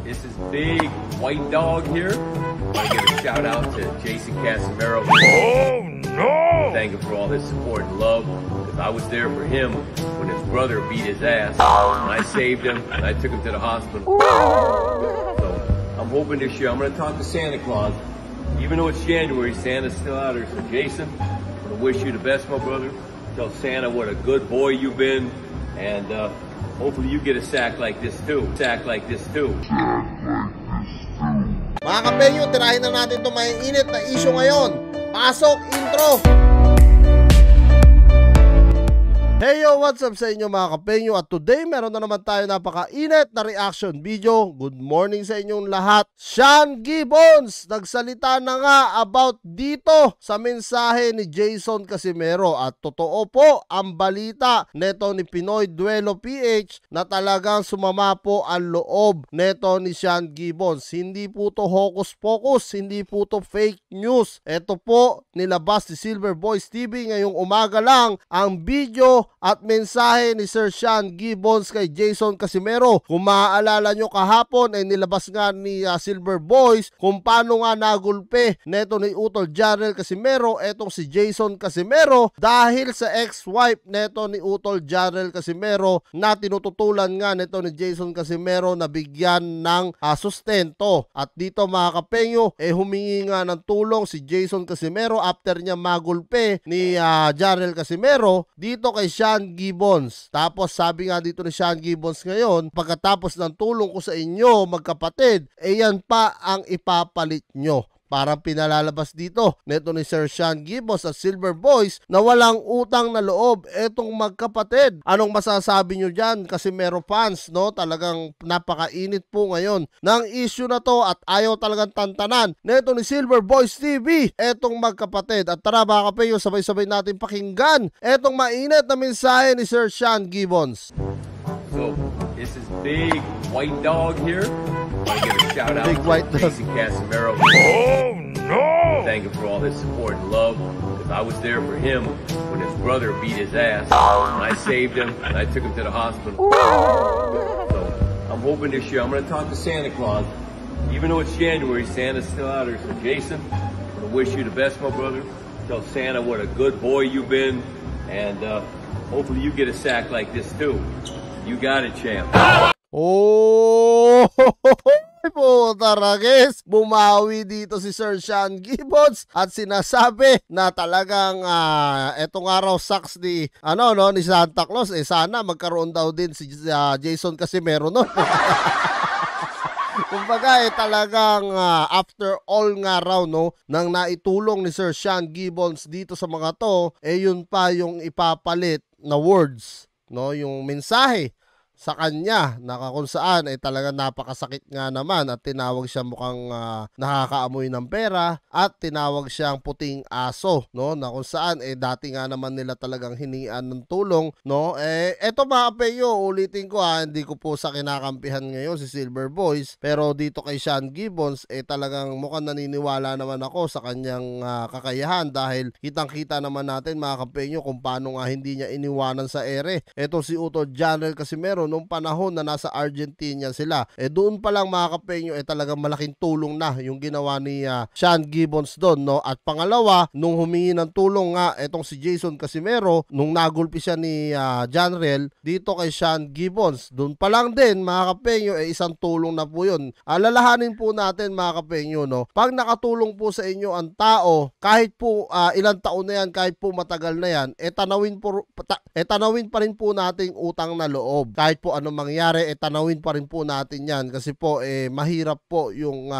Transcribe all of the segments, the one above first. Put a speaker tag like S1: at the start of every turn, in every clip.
S1: It's this big white dog here. I want to give a shout out to Jason Casimiro.
S2: Oh no!
S1: Thank him for all his support and love, because I was there for him when his brother beat his ass. And I saved him, and I took him to the hospital. So I'm hoping this year I'm going to talk to Santa Claus. Even though it's January, Santa's still out there. So Jason, I'm going to wish you the best, my brother. Tell Santa what a good boy you've been. And hopefully you get a sack like this too. Sack like this too.
S3: Mga kapenyo, tirahin na natin itong may init na issue ngayon. Pasok, intro! Hey yo, what's up sa inyo mga kapenyo? At today, meron na naman tayo napaka-init na reaction video. Good morning sa inyong lahat. Sean Gibbons, nagsalita na nga about dito sa mensahe ni Jason Casimiro. At totoo po ang balita neto ni Pinoy Duelo PH na talagang sumama po ang loob neto ni Sean Gibbons. Hindi po to hocus pocus, hindi po to fake news. Ito po, nilabas ni Silver Boys TV ngayong umaga lang ang video at mensahe ni Sir Sean Gibbons kay Jason Casimiro. Kung maaalala nyo kahapon ay nilabas nga ni Silver Boys kung paano nga nagulpe neto ni Utol Jarrell Casimiro etong si Jason Casimiro dahil sa ex-wife neto ni Utol Jarrell Casimiro na tinututulan nga neto ni Jason Casimiro na bigyan ng sustento. At dito mga kapenyo humingi nga ng tulong si Jason Casimiro after niya magulpe ni Jarrell Casimiro dito kay Sean Gibbons. Tapos sabi nga dito ni Sean Gibbons ngayon, pagkatapos ng tulong ko sa inyo magkapatid, yan pa ang ipapalit nyo. Parang pinalalabas dito neto ni Sir Sean Gibbons at Silver Boys na walang utang na loob etong magkapatid. Anong masasabi nyo dyan? Casimiro fans, no? Talagang napakainit po ngayon ng issue na to at ayaw talagang tantanan neto ni Silver Boys TV etong magkapatid. At tara mga kapeyo, sabay-sabay natin pakinggan etong mainit na mensahe ni Sir Sean Gibbons.
S1: So, this is big white dog here. I want to give a shout out
S3: Big white
S1: to
S3: dog.
S1: Jason Casimiro.
S2: Oh no!
S1: Thank him for all his support and love, because I was there for him when his brother beat his ass. And I saved him, and I took him to the hospital. So I'm hoping this year I'm going to talk to Santa Claus. Even though it's January, Santa's still out there. So Jason, I'm going to wish you the best, my brother. Tell Santa what a good boy you've been. And hopefully you get a sack like this too. You got it, champ.
S3: Oh, puta ragis, bumawi dito si Sir Sean Gibbons at sinasabi na talagang etong araw sucks ni ni Santa Claus, sana magkaroon daw din si Jason Casimiro, no? Kumbaga talagang after all nga raw nang naitulong ni Sir Sean Gibbons dito sa mga to, yun pa yung ipapalit na words, no, yung mensahe sa kanya na kung saan talaga napakasakit nga naman at tinawag siya mukhang nakakaamoy ng pera at tinawag siyang puting aso, no, na kung saan dati nga naman nila talagang hinian ng tulong, no. Eto mga kapeyo, ulitin ko hindi ko po sa kinakampihan ngayon si Silver Boys, pero dito kay Sean Gibbons talagang mukhang naniniwala naman ako sa kanyang kakayahan dahil kitang-kita naman natin mga kapeyo kung paano nga hindi niya iniwanan sa ere eto si Utol Jarrell Casimiro nung panahon na nasa Argentina sila. Doon pa lang mga kapenyo talagang malaking tulong na yung ginawa ni Sean Gibbons doon, no. At pangalawa, nung humingi ng tulong nga etong si Jason Casimiro nung nagulpi siya ni Jarrell dito kay Sean Gibbons, doon pa lang din mga kapenyo isang tulong na po yun. Alalahanin po natin mga kapenyo, no, pag nakatulong po sa inyo ang tao, kahit po ilang taon na yan, kahit po matagal na yan, tanawin pa rin po nating utang na loob. Kahit po anong mangyari, tanawin pa rin po natin yan kasi po mahirap po yung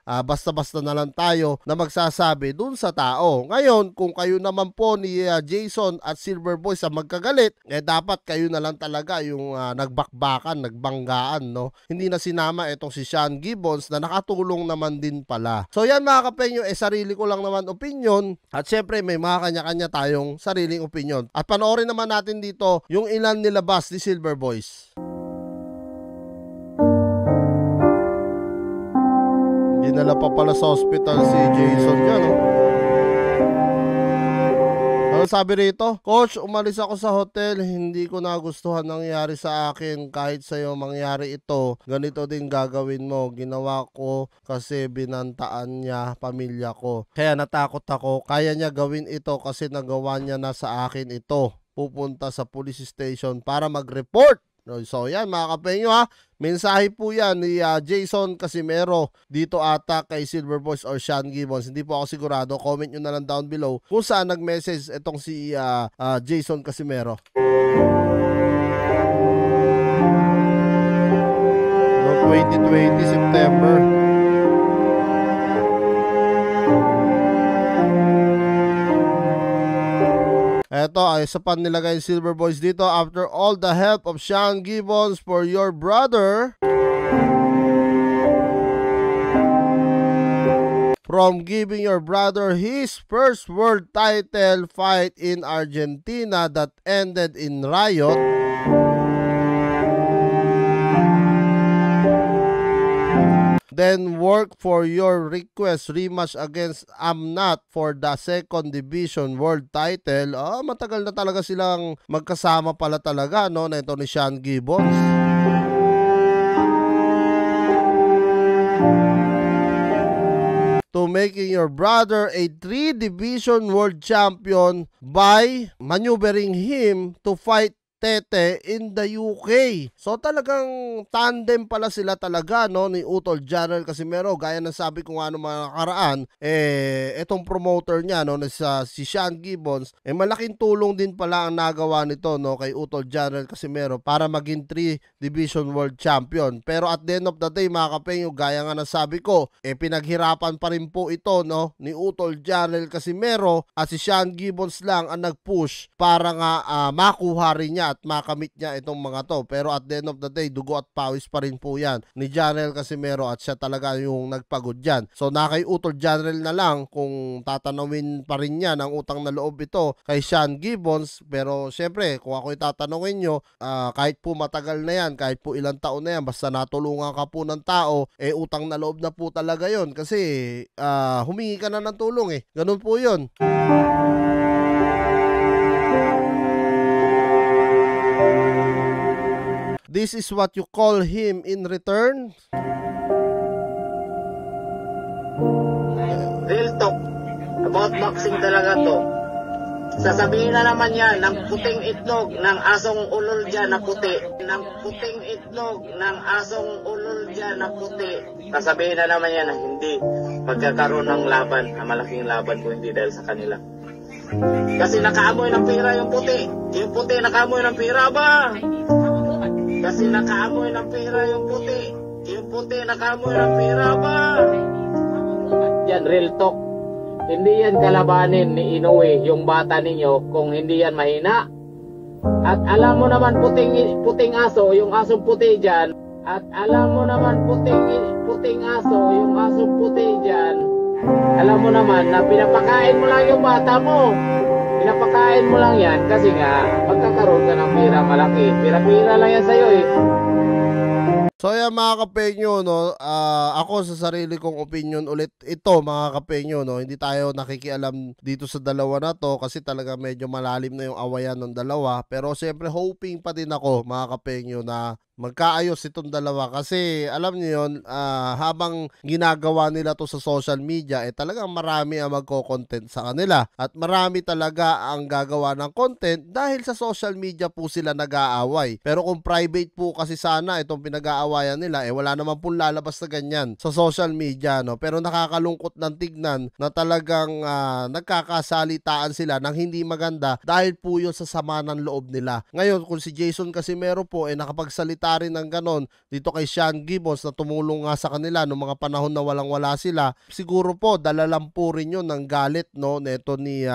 S3: basta-basta na lang tayo na magsasabi dun sa tao. Ngayon, kung kayo naman po ni Jason at Silver Boys sa magkagalit, dapat kayo na lang talaga yung nagbakbakan, nagbanggaan, no. Hindi na sinama etong si Sean Gibbons na nakatulong naman din pala. So yan mga kapenyo, sarili ko lang naman opinion at syempre may mga kanya-kanya tayong sariling opinion. At panoorin naman natin dito yung ilan nilabas ni Silver Boys. Dinala pa pala sa hospital si Jason niya, no? Ano sabi rito? Coach, umalis ako sa hotel. Hindi ko nagustuhan nangyari sa akin. Kahit sa'yo mangyari ito, ganito din gagawin mo. Ginawa ko kasi binantaan niya pamilya ko. Kaya natakot ako. Kaya niya gawin ito kasi nagawa niya na sa akin ito. Pupunta sa police station para mag-report. So yan mga kapenyo ha, mensahe po yan ni Jason Casimero dito ata kay Silver Boys or Sean Gibbons. Hindi po ako sigurado, comment nyo na lang down below kung saan nag-message itong si Jason Casimero. No, 2020 September. Eto ay isa pa nilagay Silver Boys dito. After all the help of Sean Gibbons for your brother, from giving your brother his first world title fight in Argentina that ended in riot, then work for your request rematch against Amnat for the 2nd Division World Title. Matagal na talaga silang magkasama pala talaga, no, na ito ni Sean Gibbons. To making your brother a 3-division world champion by maneuvering him to fight Tete in the UK. So talagang tandem pala sila talaga, no, ni Utol General Casimero. Gaya ng sabi ko nga nung mga nakaraan, etong promoter niya, no, na si Sean Gibbons, malaking tulong din pala ang nagawa nito, no, kay Utol General Casimero para maging 3-division world champion. Pero at the end of the day mga kapenyo, gaya nga ng sabi ko, pinaghirapan pa rin po ito, no, ni Utol General Casimero, at si Sean Gibbons lang ang nag-push para nga makuha rin niya at makamit niya itong mga to. Pero at the end of the day, dugo at pawis pa rin po yan ni General Casimero at siya talaga yung nagpagod dyan. So na kay Utol General na lang kung tatanawin pa rin niya ng utang na loob ito kay Sean Gibbons. Pero syempre kung ako itatanungin nyo, kahit po matagal na yan, kahit po ilang taon na yan, basta natulungan ka po ng tao, utang na loob na po talaga yon. Kasi humingi ka na ng tulong ganun po yun. This is what you call him in return?
S4: Real talk about boxing talaga to. Sasabihin na naman yan ng puting itlog ng asong ulol dyan na puti. Ng puting itlog ng asong ulol dyan na puti. Sasabihin na naman yan na hindi pagkakaroon ng laban, na malaking laban kung hindi dahil sa kanila. Kasi nakaamoy ng pira yung puti. Yung puti nakaamoy ng pira ba? Kasi nakaamoy ng pera yung puti. Yung puti nakaamoy ng pera ba? Yan, real talk. Hindi yan kalabanin ni Inoue, yung bata ninyo, kung hindi yan mahina. At alam mo naman puting aso, yung asong puti dyan. At alam mo naman puting aso, yung asong puti dyan. Alam mo naman na pinapakain mo lang yung bata mo. Pinapakain mo lang yan kasi nga magkakaroon ka ng pira malaki. Pira-pira lang yan sa'yo
S3: So yan mga kapenyo, no, ako sa sarili kong opinion ulit ito mga kapenyo, no, hindi tayo nakikialam dito sa dalawa na to kasi talaga medyo malalim na yung awayan ng dalawa. Pero siyempre hoping pa din ako mga kapenyo na magkaayos itong dalawa kasi alam niyo yun, habang ginagawa nila to sa social media talagang marami ang magko-content sa kanila at marami talaga ang gagawa ng content dahil sa social media po sila nag-aaway. Pero kung private po kasi sana itong pinag-aawayan nila wala naman pong lalabas na ganyan sa social media, no. Pero nakakalungkot ng tignan na talagang nagkakasalitaan sila ng hindi maganda dahil po yun sa sama ng loob nila. Ngayon kung si Jason Casimero po nakapagsalita rin ng ganon dito kay Sean Gibbons na tumulong nga sa kanila noong mga panahon na walang-wala sila, siguro po dala lang po rin yun ng galit, no, neto ni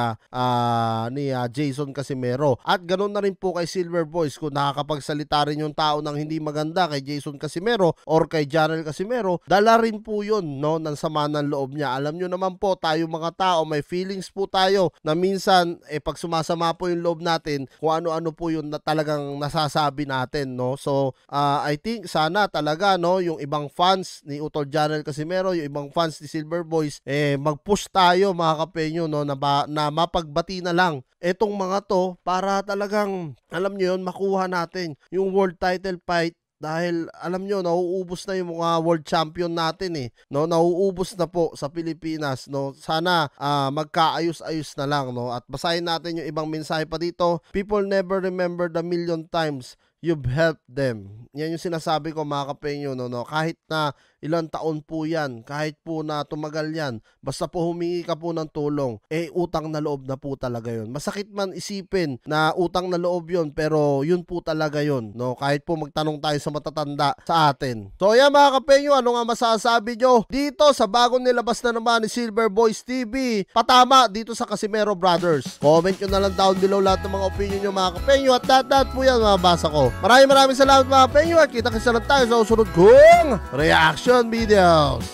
S3: Jason Casimero. At ganon na rin po kay Silver Boys kung nakakapagsalita rin yung tao ng hindi maganda kay Jason Casimero or kay General Casimero, dala rin po yun, no, ng sama ng loob niya. Alam nyo naman po tayo mga tao may feelings po tayo na minsan pag sumasama po yung loob natin kung ano-ano po yun na talagang nasasabi natin, no. So I think sana talaga, no, yung ibang fans ni Utol Janel Casimero, yung ibang fans ni Silver Boys, mag-push tayo mga kapenyo, no, na mapagbati na lang etong mga to para talagang, alam nyo yun, makuha natin yung world title fight. Dahil alam nyo, nauubos na yung mga world champion natin no, nauubos na po sa Pilipinas, no. Sana magkaayos-ayos na lang, no. At basahin natin yung ibang mensahe pa dito. People never remember the million times you've helped them. Yan yung sinasabi ko mga kapenyo, no. Kahit na ilang taon po yan, kahit po na tumagal yan, basta po humingi ka po ng tulong, utang na loob na po talaga yun. Masakit man isipin na utang na loob yun, pero yun po talaga yun, no? Kahit po magtanong tayo sa matatanda sa atin. So yan mga kapenyo, ano nga masasabi nyo dito sa bagong nilabas na naman ni Silver Boys TV, patama dito sa Casimero Brothers? Comment nyo na lang down below lahat ng mga opinion nyo mga kapenyo, at lahat po yan mabasa ko. Maraming salamat mga kapenyo, at kita-kita lang tayo sa usunod kong reaction videos.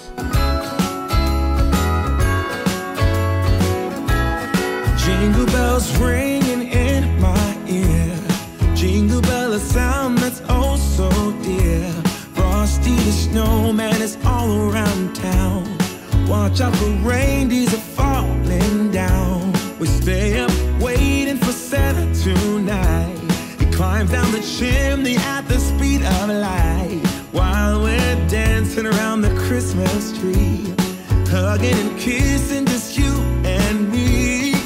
S5: Jingle bells ringing in my ear. Jingle bell, a sound that's oh so dear. Frosty the snowman is all around town. Watch out for reindeers are falling down. We stay up waiting for Santa tonight. He climbs down the chimney at the speed of light, while we're dancing around the Christmas tree, hugging and kissing just